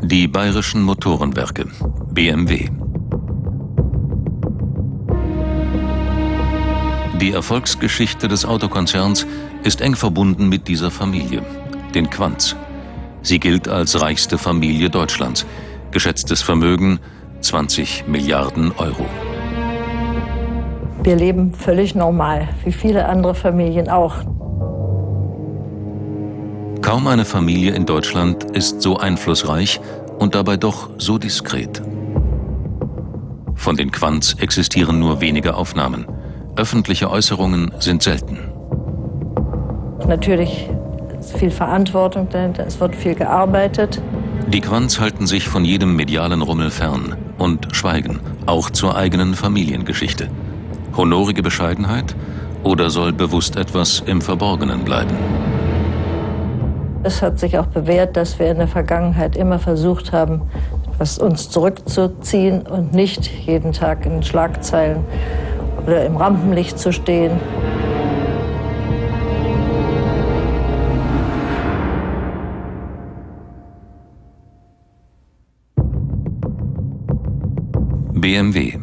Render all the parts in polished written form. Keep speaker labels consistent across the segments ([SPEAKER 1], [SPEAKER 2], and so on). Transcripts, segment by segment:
[SPEAKER 1] Die Bayerischen Motorenwerke, BMW. Die Erfolgsgeschichte des Autokonzerns ist eng verbunden mit dieser Familie, den Quandts. Sie gilt als reichste Familie Deutschlands. Geschätztes Vermögen 20 Milliarden Euro.
[SPEAKER 2] Wir leben völlig normal, wie viele andere Familien auch.
[SPEAKER 1] Kaum eine Familie in Deutschland ist so einflussreich und dabei doch so diskret. Von den Quandts existieren nur wenige Aufnahmen. Öffentliche Äußerungen sind selten.
[SPEAKER 2] Natürlich ist viel Verantwortung dahinter, es wird viel gearbeitet.
[SPEAKER 1] Die Quandts halten sich von jedem medialen Rummel fern und schweigen, auch zur eigenen Familiengeschichte. Honorige Bescheidenheit oder soll bewusst etwas im Verborgenen bleiben?
[SPEAKER 2] Es hat sich auch bewährt, dass wir in der Vergangenheit immer versucht haben, uns zurückzuziehen und nicht jeden Tag in den Schlagzeilen oder im Rampenlicht zu stehen.
[SPEAKER 1] BMW.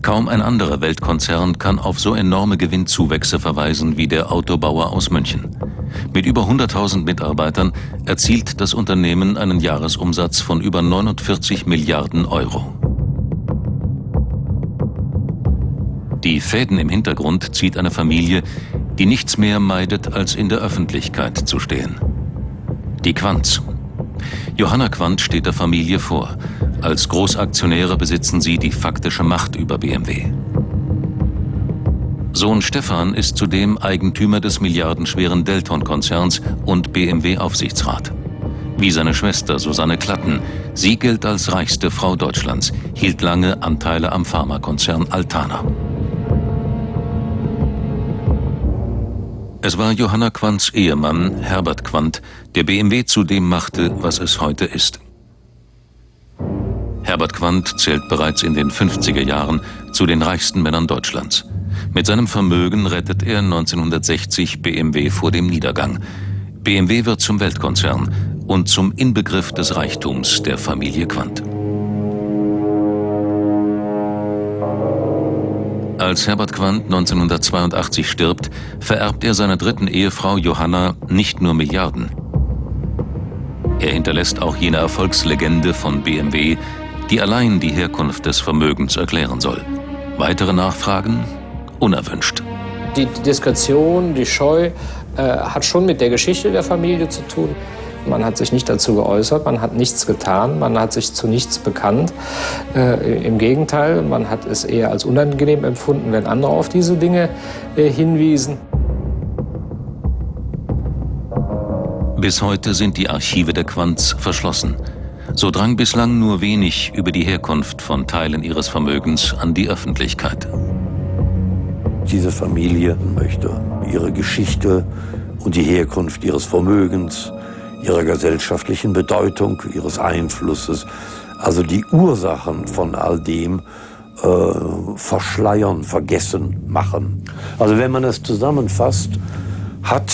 [SPEAKER 1] Kaum ein anderer Weltkonzern kann auf so enorme Gewinnzuwächse verweisen wie der Autobauer aus München. Mit über 100.000 Mitarbeitern erzielt das Unternehmen einen Jahresumsatz von über 49 Milliarden Euro. Die Fäden im Hintergrund zieht eine Familie, die nichts mehr meidet, als in der Öffentlichkeit zu stehen. Die Quandts. Johanna Quandt steht der Familie vor. Als Großaktionäre besitzen sie die faktische Macht über BMW. Sohn Stefan ist zudem Eigentümer des milliardenschweren Delton-Konzerns und BMW-Aufsichtsrat. Wie seine Schwester Susanne Klatten. Sie gilt als reichste Frau Deutschlands, hielt lange Anteile am Pharmakonzern Altana. Es war Johanna Quandts Ehemann, Herbert Quandt, der BMW zu dem machte, was es heute ist. Herbert Quandt zählt bereits in den 50er Jahren zu den reichsten Männern Deutschlands. Mit seinem Vermögen rettet er 1960 BMW vor dem Niedergang. BMW wird zum Weltkonzern und zum Inbegriff des Reichtums der Familie Quandt. Als Herbert Quandt 1982 stirbt, vererbt er seiner dritten Ehefrau Johanna nicht nur Milliarden. Er hinterlässt auch jene Erfolgslegende von BMW, die allein die Herkunft des Vermögens erklären soll. Weitere Nachfragen? Unerwünscht.
[SPEAKER 3] Die Diskretion, die Scheu hat schon mit der Geschichte der Familie zu tun. Man hat sich nicht dazu geäußert, man hat nichts getan, man hat sich zu nichts bekannt. Im Gegenteil, man hat es eher als unangenehm empfunden, wenn andere auf diese Dinge hinwiesen.
[SPEAKER 1] Bis heute sind die Archive der Quandts verschlossen. So drang bislang nur wenig über die Herkunft von Teilen ihres Vermögens an die Öffentlichkeit.
[SPEAKER 4] Diese Familie möchte ihre Geschichte und die Herkunft ihres Vermögens, ihrer gesellschaftlichen Bedeutung, ihres Einflusses, also die Ursachen von all dem verschleiern, vergessen, machen. Also wenn man das zusammenfasst, hat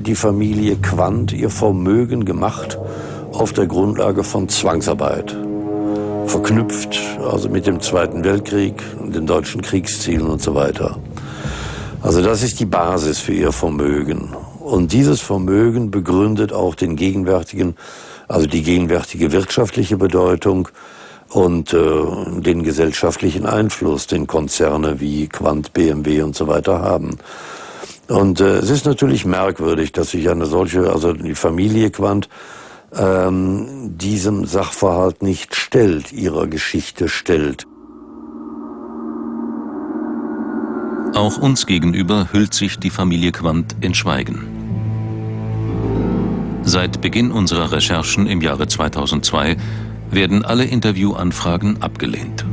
[SPEAKER 4] die Familie Quandt ihr Vermögen gemacht auf der Grundlage von Zwangsarbeit. Verknüpft also mit dem Zweiten Weltkrieg und den deutschen Kriegszielen und so weiter. Also das ist die Basis für ihr Vermögen. Und dieses Vermögen begründet auch den gegenwärtigen, also die gegenwärtige wirtschaftliche Bedeutung und den gesellschaftlichen Einfluss, den Konzerne wie Quandt, BMW und so weiter haben. Und es ist natürlich merkwürdig, dass sich eine solche, also die Familie Quandt, diesem Sachverhalt nicht stellt, ihrer Geschichte stellt.
[SPEAKER 1] Auch uns gegenüber hüllt sich die Familie Quandt in Schweigen. Seit Beginn unserer Recherchen im Jahre 2002 werden alle Interviewanfragen abgelehnt.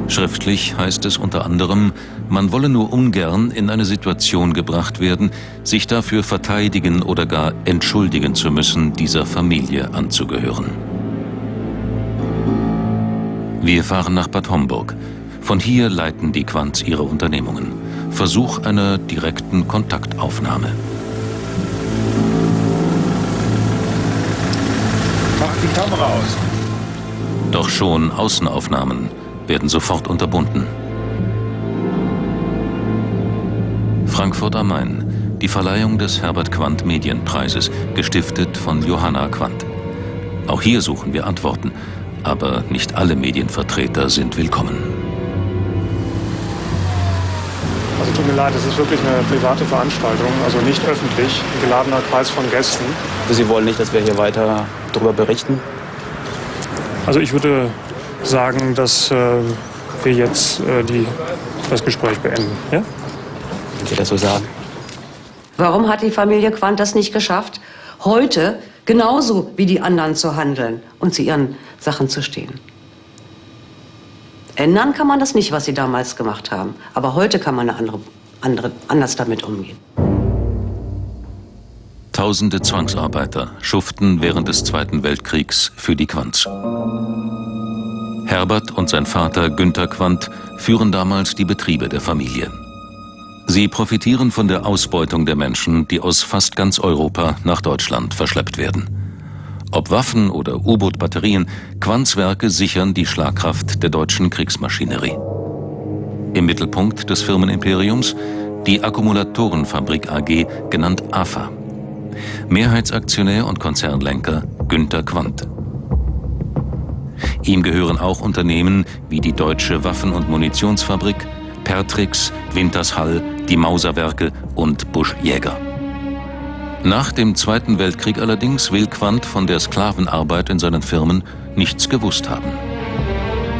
[SPEAKER 1] Schriftlich heißt es unter anderem, man wolle nur ungern in eine Situation gebracht werden, sich dafür verteidigen oder gar entschuldigen zu müssen, dieser Familie anzugehören. Wir fahren nach Bad Homburg. Von hier leiten die Quandts ihre Unternehmungen. Versuch einer direkten Kontaktaufnahme.
[SPEAKER 5] Kamera aus.
[SPEAKER 1] Doch schon Außenaufnahmen werden sofort unterbunden. Frankfurt am Main, die Verleihung des Herbert Quandt Medienpreises, gestiftet von Johanna Quandt. Auch hier suchen wir Antworten, aber nicht alle Medienvertreter sind willkommen.
[SPEAKER 6] Also tut mir leid, es ist wirklich eine private Veranstaltung, also nicht öffentlich, ein geladener Kreis von Gästen.
[SPEAKER 7] Sie wollen nicht, dass wir hier weiter darüber berichten?
[SPEAKER 6] Also ich würde sagen, dass wir jetzt das Gespräch beenden. Ja?
[SPEAKER 7] Wenn Sie das so sagen.
[SPEAKER 8] Warum hat die Familie Quandt das nicht geschafft, heute genauso wie die anderen zu handeln und zu ihren Sachen zu stehen? Ändern kann man das nicht, was sie damals gemacht haben. Aber heute kann man anders damit umgehen.
[SPEAKER 1] Tausende Zwangsarbeiter schuften während des Zweiten Weltkriegs für die Quandts. Herbert und sein Vater Günter Quandt führen damals die Betriebe der Familie. Sie profitieren von der Ausbeutung der Menschen, die aus fast ganz Europa nach Deutschland verschleppt werden. Ob Waffen oder U-Boot-Batterien, Quandts Werke sichern die Schlagkraft der deutschen Kriegsmaschinerie. Im Mittelpunkt des Firmenimperiums die Akkumulatorenfabrik AG, genannt AFA. Mehrheitsaktionär und Konzernlenker Günter Quandt. Ihm gehören auch Unternehmen wie die Deutsche Waffen- und Munitionsfabrik, Pertrix, Wintershall, die Mauserwerke und Busch-Jäger. Nach dem Zweiten Weltkrieg allerdings will Quandt von der Sklavenarbeit in seinen Firmen nichts gewusst haben.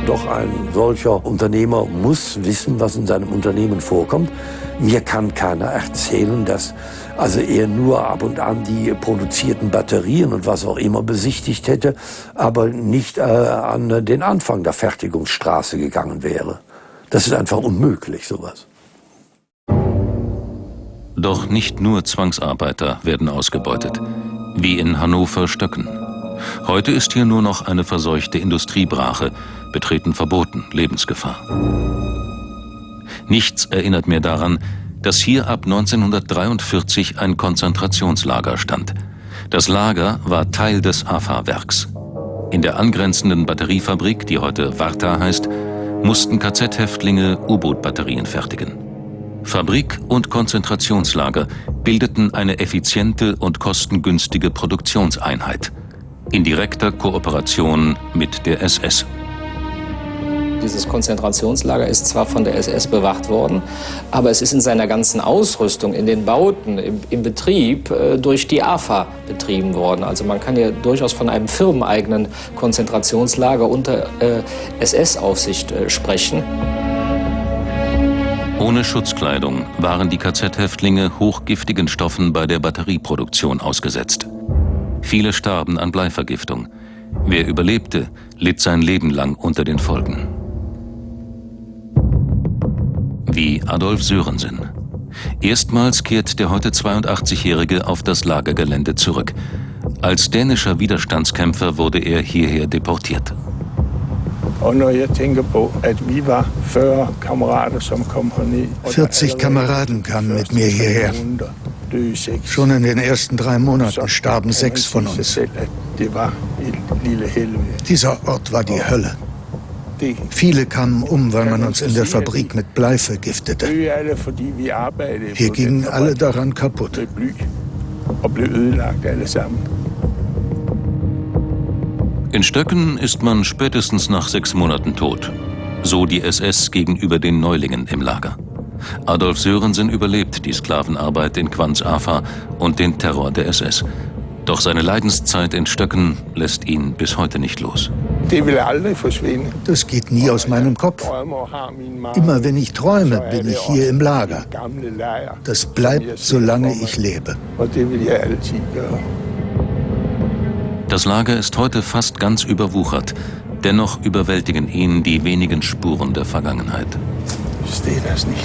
[SPEAKER 4] Doch ein solcher Unternehmer muss wissen, was in seinem Unternehmen vorkommt. Mir kann keiner erzählen, dass er nur ab und an die produzierten Batterien und was auch immer besichtigt hätte, aber nicht an den Anfang der Fertigungsstraße gegangen wäre. Das ist einfach unmöglich, sowas.
[SPEAKER 1] Doch nicht nur Zwangsarbeiter werden ausgebeutet, wie in Hannover-Stöcken. Heute ist hier nur noch eine verseuchte Industriebrache, Betreten verboten, Lebensgefahr. Nichts erinnert mehr daran, dass hier ab 1943 ein Konzentrationslager stand. Das Lager war Teil des AFA-Werks. In der angrenzenden Batteriefabrik, die heute Warta heißt, mussten KZ-Häftlinge U-Boot-Batterien fertigen. Fabrik und Konzentrationslager bildeten eine effiziente und kostengünstige Produktionseinheit in direkter Kooperation mit der SS.
[SPEAKER 3] Dieses Konzentrationslager ist zwar von der SS bewacht worden, aber es ist in seiner ganzen Ausrüstung, in den Bauten, im Betrieb durch die AFA betrieben worden. Also man kann ja durchaus von einem firmeneigenen Konzentrationslager unter SS-Aufsicht sprechen.
[SPEAKER 1] Ohne Schutzkleidung waren die KZ-Häftlinge hochgiftigen Stoffen bei der Batterieproduktion ausgesetzt. Viele starben an Bleivergiftung. Wer überlebte, litt sein Leben lang unter den Folgen. Wie Adolf Sörensen. Erstmals kehrt der heute 82-Jährige auf das Lagergelände zurück. Als dänischer Widerstandskämpfer wurde er hierher deportiert.
[SPEAKER 9] 40 Kameraden kamen mit mir hierher. Schon in den ersten 3 Monaten starben 6 von uns. Dieser Ort war die Hölle. Viele kamen um, weil man uns in der Fabrik mit Blei vergiftete. Hier gingen alle daran kaputt.
[SPEAKER 1] In Stöcken ist man spätestens nach 6 Monaten tot. So die SS gegenüber den Neulingen im Lager. Adolf Sörensen überlebt die Sklavenarbeit in Quandts AFA und den Terror der SS. Doch seine Leidenszeit in Stöcken lässt ihn bis heute nicht los.
[SPEAKER 9] Das geht nie aus meinem Kopf. Immer wenn ich träume, bin ich hier im Lager. Das bleibt, solange ich lebe.
[SPEAKER 1] Das Lager ist heute fast ganz überwuchert. Dennoch überwältigen ihn die wenigen Spuren der Vergangenheit.
[SPEAKER 9] Ich verstehe das nicht.